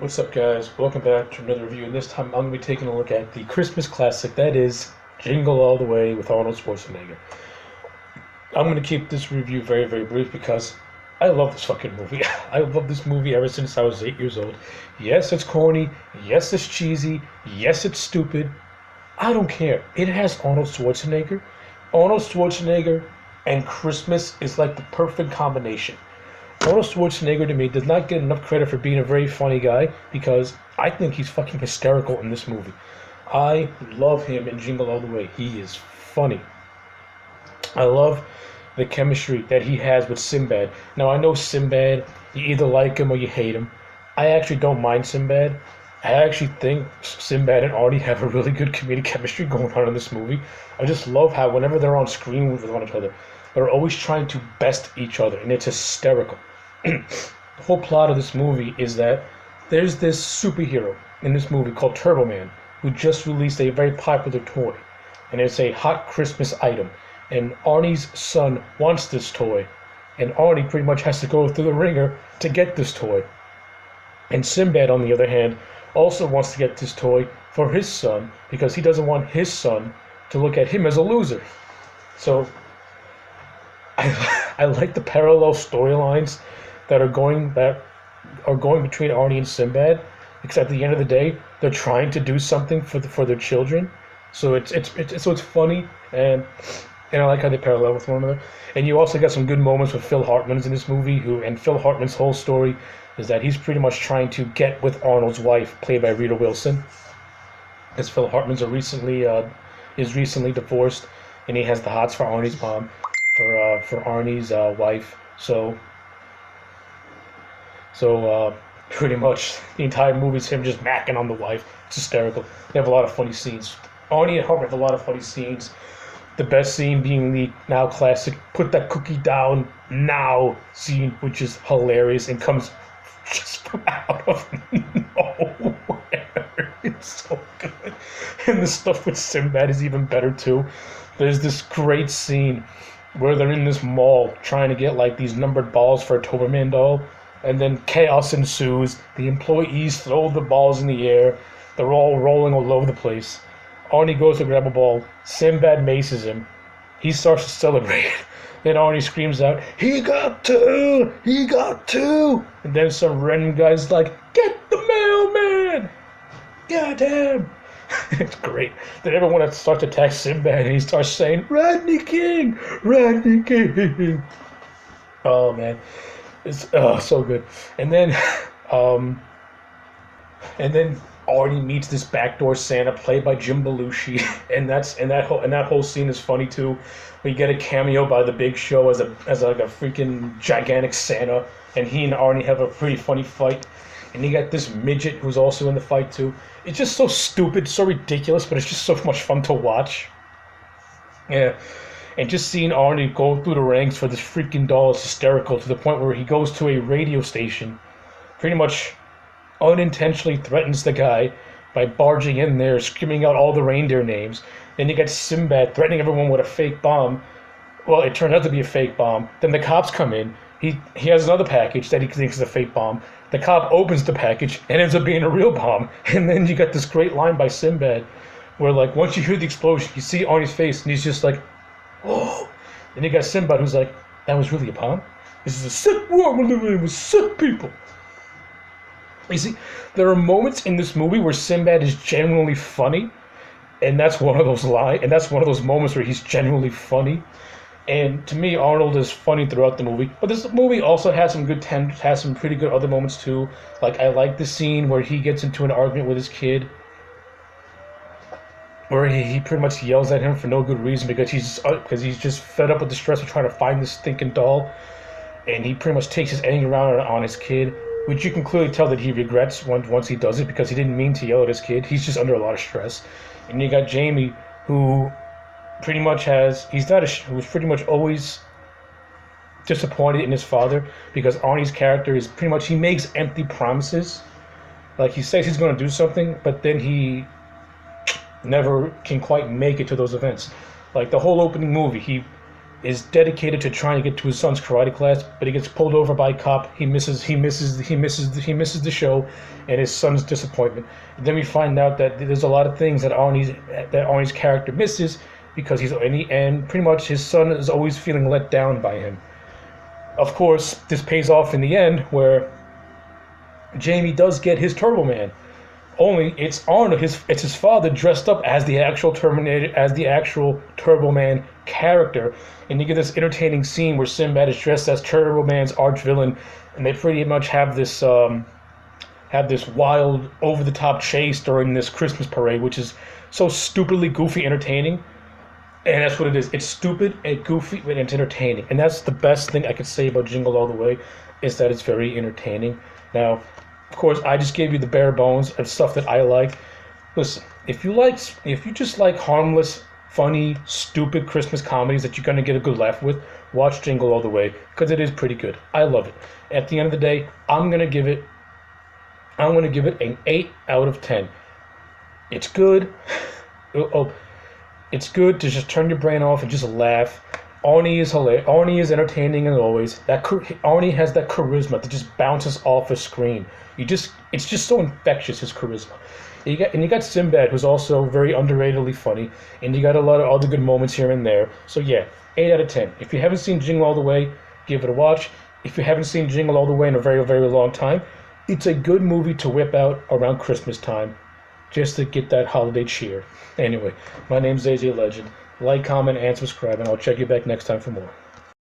What's up, guys? Welcome back to another review, and this time I'm going to be taking a look at the Christmas classic that is Jingle All the Way with Arnold Schwarzenegger. I'm going to keep this review very, very brief because I love this fucking movie. I love this movie ever since I was 8 years old. Yes, it's corny. Yes, it's cheesy. Yes, it's stupid. I don't care. It has Arnold Schwarzenegger. Arnold Schwarzenegger and Christmas is like the perfect combination. Arnold Schwarzenegger, to me, does not get enough credit for being a very funny guy because I think he's fucking hysterical in this movie. I love him in Jingle All the Way. He is funny. I love the chemistry that he has with Sinbad. Now, I know Sinbad, you either like him or you hate him. I actually don't mind Sinbad. I actually think Sinbad and Arnie have a really good comedic chemistry going on in this movie. I just love how whenever they're on screen with one another, they're always trying to best each other, and it's hysterical. The whole plot of this movie is that there's this superhero in this movie called Turbo Man who just released a very popular toy, and it's a hot Christmas item. And Arnie's son wants this toy, and Arnie pretty much has to go through the ringer to get this toy. And Sinbad, on the other hand, also wants to get this toy for his son because he doesn't want his son to look at him as a loser. So I like the parallel storylines that are going between Arnie and Sinbad, because at the end of the day, they're trying to do something for their children. So it's funny, and I like how they parallel with one another. And you also got some good moments with Phil Hartman's in this movie, and Phil Hartman's whole story is that he's pretty much trying to get with Arnold's wife, played by Rita Wilson, because Phil Hartman's is recently divorced, and he has the hots for Arnie's mom, for Arnie's wife. So pretty much the entire movie is him just macking on the wife. It's hysterical. They have a lot of funny scenes. Arnie and Hartman have a lot of funny scenes. The best scene being the now classic "put that cookie down now" scene, which is hilarious and comes just from out of nowhere. It's so good. And the stuff with Sinbad is even better too. There's this great scene where they're in this mall trying to get like these numbered balls for a Doberman doll, and then chaos ensues. The employees throw the balls in the air. They're all rolling all over the place. Arnie goes to grab a ball. Sinbad maces him. He starts to celebrate. Then Arnie screams out, "He got two! He got two!" And then some random guy's like, "Get the mailman! Goddamn!" It's great. Then everyone starts to attack Sinbad, and he starts saying, "Rodney King! Rodney King!" Oh, man. It's so good. And then Arnie meets this backdoor Santa played by Jim Belushi, and that whole scene is funny too. We get a cameo by The Big Show as like a freaking gigantic Santa, and he and Arnie have a pretty funny fight. And you got this midget who's also in the fight too. It's just so stupid, so ridiculous, but it's just so much fun to watch. Yeah. And just seeing Arnie go through the ranks for this freaking doll is hysterical, to the point where he goes to a radio station, pretty much unintentionally threatens the guy by barging in there, screaming out all the reindeer names. Then you get Sinbad threatening everyone with a fake bomb. Well, it turned out to be a fake bomb. Then the cops come in. He has another package that he thinks is a fake bomb. The cop opens the package and ends up being a real bomb. And then you got this great line by Sinbad where, like, once you hear the explosion, you see Arnie's face and he's just like, "Oh!" Then you got Sinbad who's like, "That was really a bomb? This is a sick world we're living in with sick people." You see, there are moments in this movie where Sinbad is genuinely funny, and that's one of those moments where he's genuinely funny. And to me, Arnold is funny throughout the movie. But this movie also has some pretty good other moments too. Like, I like the scene where he gets into an argument with his kid, where he pretty much yells at him for no good reason because he's just fed up with the stress of trying to find this stinking doll, and he pretty much takes his anger around on his kid, which you can clearly tell that he regrets once he does it, because he didn't mean to yell at his kid. He's just under a lot of stress. And you got Jamie, who pretty much who's pretty much always disappointed in his father, because Arnie's character is pretty much, he makes empty promises. Like, he says he's going to do something, but then he never can quite make it to those events. Like the whole opening movie, is dedicated to trying to get to his son's karate class, but he gets pulled over by a cop. He misses the show, and his son's disappointment. And then we find out that there's a lot of things that Arnie's character misses because and pretty much his son is always feeling let down by him. Of course, this pays off in the end where Jamie does get his Turbo Man. Only it's Arnold, it's his father dressed up as the actual Terminator, as the actual Turbo Man character, and you get this entertaining scene where Sinbad is dressed as Turbo Man's arch villain, and they pretty much have this wild, over-the-top chase during this Christmas parade, which is so stupidly goofy entertaining. And that's what it is. It's stupid and goofy, but it's entertaining. And that's the best thing I could say about Jingle All the Way, is that it's very entertaining. Now, of course, I just gave you the bare bones of stuff that I like. Listen, if you just like harmless, funny, stupid Christmas comedies that you're gonna get a good laugh with, watch Jingle All the Way, because it is pretty good. I love it. At the end of the day, I'm gonna give it an 8 out of 10. It's good. It's good to just turn your brain off and just laugh. Arnie is hilarious. Arnie is entertaining as always. Arnie has that charisma that just bounces off the screen. It's just so infectious, his charisma. And you got Sinbad, who's also very underratedly funny, and you got a lot of other good moments here and there. So yeah, 8 out of 10. If you haven't seen Jingle All the Way, give it a watch. If you haven't seen Jingle All the Way in a very, very long time, it's a good movie to whip out around Christmas time, just to get that holiday cheer. Anyway, my name's AJ Legend. Like, comment, and subscribe, and I'll check you back next time for more.